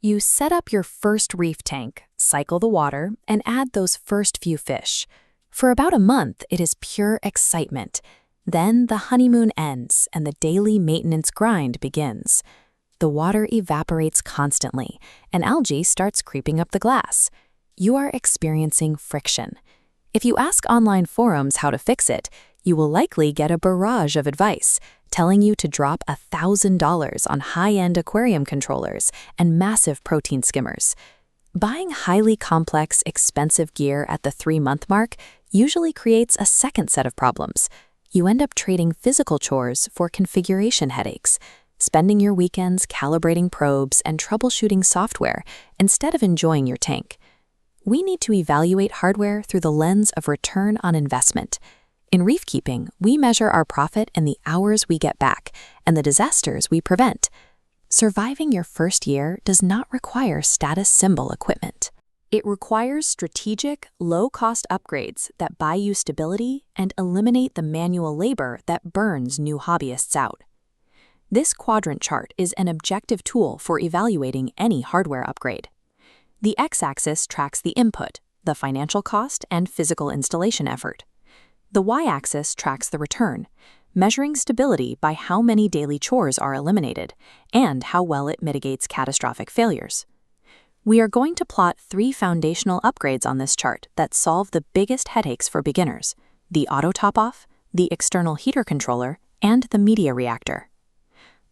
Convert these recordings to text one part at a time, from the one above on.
You set up your first reef tank, cycle the water, and add those first few fish. For about a month, it is pure excitement. Then the honeymoon ends and the daily maintenance grind begins. The water evaporates constantly, and algae starts creeping up the glass. You are experiencing friction. If you ask online forums how to fix it, you will likely get a barrage of advice, telling you to drop $1,000 on high-end aquarium controllers and massive protein skimmers. Buying highly complex, expensive gear at the 3-month mark usually creates a second set of problems. You end up trading physical chores for configuration headaches, spending your weekends calibrating probes and troubleshooting software instead of enjoying your tank. We need to evaluate hardware through the lens of return on investment. In reef keeping, we measure our profit in the hours we get back and the disasters we prevent. Surviving your first year does not require status symbol equipment. It requires strategic, low-cost upgrades that buy you stability and eliminate the manual labor that burns new hobbyists out. This quadrant chart is an objective tool for evaluating any hardware upgrade. The x-axis tracks the input, the financial cost, and physical installation effort. The y-axis tracks the return, measuring stability by how many daily chores are eliminated and how well it mitigates catastrophic failures. We are going to plot 3 foundational upgrades on this chart that solve the biggest headaches for beginners: the auto top-off, the external heater controller, and the media reactor.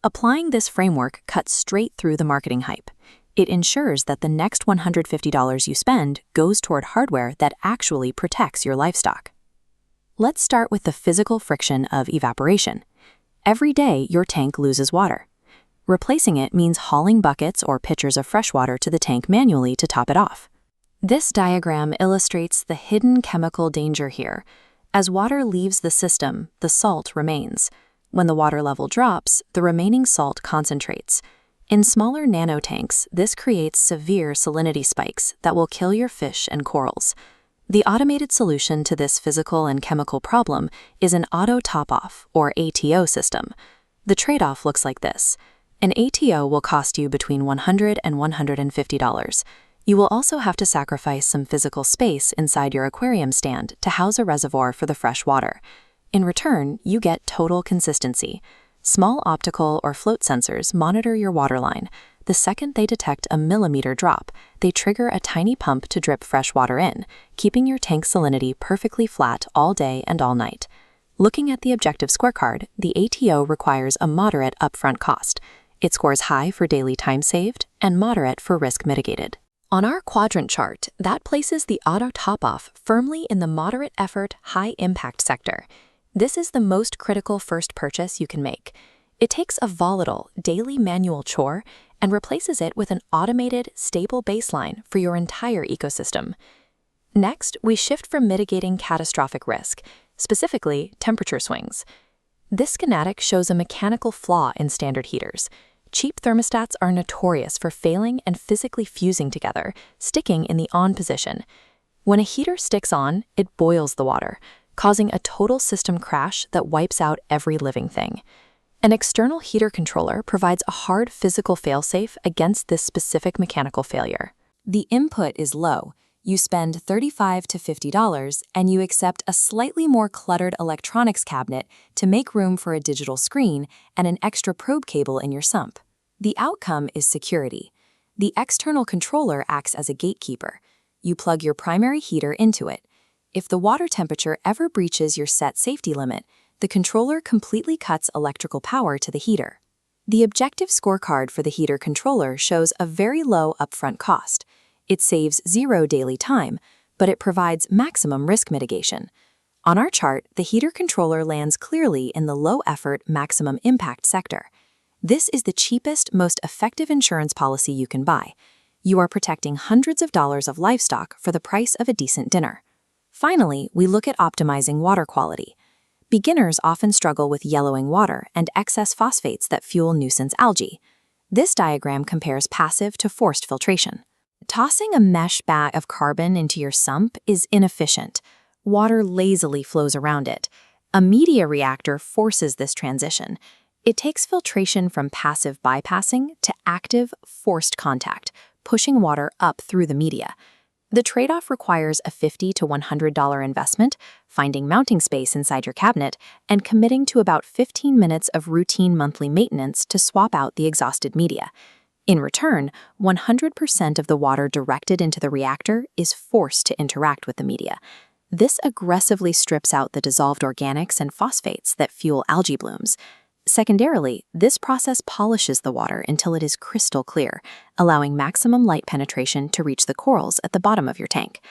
Applying this framework cuts straight through the marketing hype. It ensures that the next $150 you spend goes toward hardware that actually protects your livestock. Let's start with the physical friction of evaporation. Every day, your tank loses water. Replacing it means hauling buckets or pitchers of fresh water to the tank manually to top it off. This diagram illustrates the hidden chemical danger here. As water leaves the system, the salt remains. When the water level drops, the remaining salt concentrates. In smaller nanotanks, this creates severe salinity spikes that will kill your fish and corals. The automated solution to this physical and chemical problem is an auto top-off, or ATO system. The trade-off looks like this. An ATO will cost you between $100 and $150. You will also have to sacrifice some physical space inside your aquarium stand to house a reservoir for the fresh water. In return, you get total consistency. Small optical or float sensors monitor your water line. The second they detect a millimeter drop, they trigger a tiny pump to drip fresh water in, keeping your tank salinity perfectly flat all day and all night. Looking at the objective scorecard, the ATO requires a moderate upfront cost. It scores high for daily time saved and moderate for risk mitigated. On our quadrant chart, that places the auto top-off firmly in the moderate effort, high impact sector. This is the most critical first purchase you can make. It takes a volatile, daily manual chore and replaces it with an automated, stable baseline for your entire ecosystem. Next, we shift from mitigating catastrophic risk, specifically temperature swings. This schematic shows a mechanical flaw in standard heaters. Cheap thermostats are notorious for failing and physically fusing together, sticking in the on position. When a heater sticks on, it boils the water, causing a total system crash that wipes out every living thing. An external heater controller provides a hard physical failsafe against this specific mechanical failure. The input is low. You spend $35 to $50 and you accept a slightly more cluttered electronics cabinet to make room for a digital screen and an extra probe cable in your sump. The outcome is security. The external controller acts as a gatekeeper. You plug your primary heater into it. If the water temperature ever breaches your set safety limit, the controller completely cuts electrical power to the heater. The objective scorecard for the heater controller shows a very low upfront cost. It saves 0 daily time, but it provides maximum risk mitigation. On our chart, the heater controller lands clearly in the low-effort, maximum impact sector. This is the cheapest, most effective insurance policy you can buy. You are protecting hundreds of dollars of livestock for the price of a decent dinner. Finally, we look at optimizing water quality. Beginners often struggle with yellowing water and excess phosphates that fuel nuisance algae. This diagram compares passive to forced filtration. Tossing a mesh bag of carbon into your sump is inefficient. Water lazily flows around it. A media reactor forces this transition. It takes filtration from passive bypassing to active, forced contact, pushing water up through the media. The trade-off requires a $50 to $100 investment, finding mounting space inside your cabinet, and committing to about 15 minutes of routine monthly maintenance to swap out the exhausted media. In return, 100% of the water directed into the reactor is forced to interact with the media. This aggressively strips out the dissolved organics and phosphates that fuel algae blooms. Secondarily, this process polishes the water until it is crystal clear, allowing maximum light penetration to reach the corals at the bottom of your tank.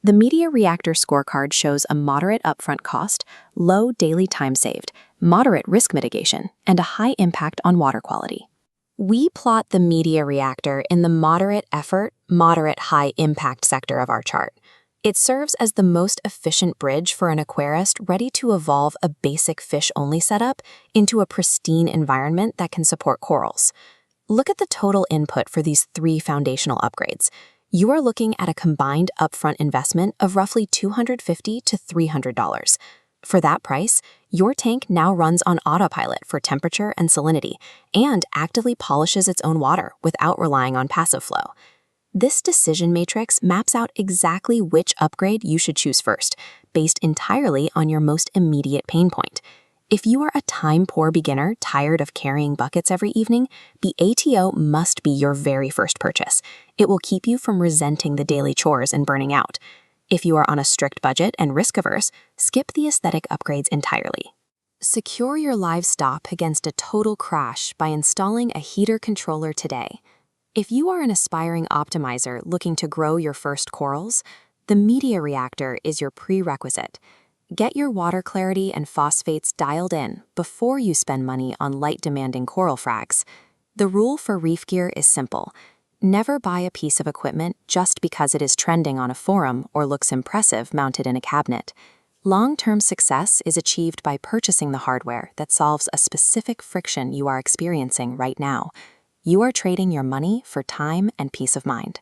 The media reactor scorecard shows a moderate upfront cost, low daily time saved, moderate risk mitigation, and a high impact on water quality. We plot the media reactor in the moderate effort, moderate high impact sector of our chart. It serves as the most efficient bridge for an aquarist ready to evolve a basic fish-only setup into a pristine environment that can support corals. Look at the total input for these 3 foundational upgrades. You are looking at a combined upfront investment of roughly $250 to $300. For that price, your tank now runs on autopilot for temperature and salinity and actively polishes its own water without relying on passive flow. This decision matrix maps out exactly which upgrade you should choose first, based entirely on your most immediate pain point. If you are a time-poor beginner tired of carrying buckets every evening, the ATO must be your very first purchase. It will keep you from resenting the daily chores and burning out. If you are on a strict budget and risk-averse, skip the aesthetic upgrades entirely. Secure your livestock against a total crash by installing a heater controller today. If you are an aspiring optimizer looking to grow your first corals, the media reactor is your prerequisite. Get your water clarity and phosphates dialed in before you spend money on light-demanding coral frags. The rule for reef gear is simple. Never buy a piece of equipment just because it is trending on a forum or looks impressive mounted in a cabinet. Long-term success is achieved by purchasing the hardware that solves a specific friction you are experiencing right now. You are trading your money for time and peace of mind.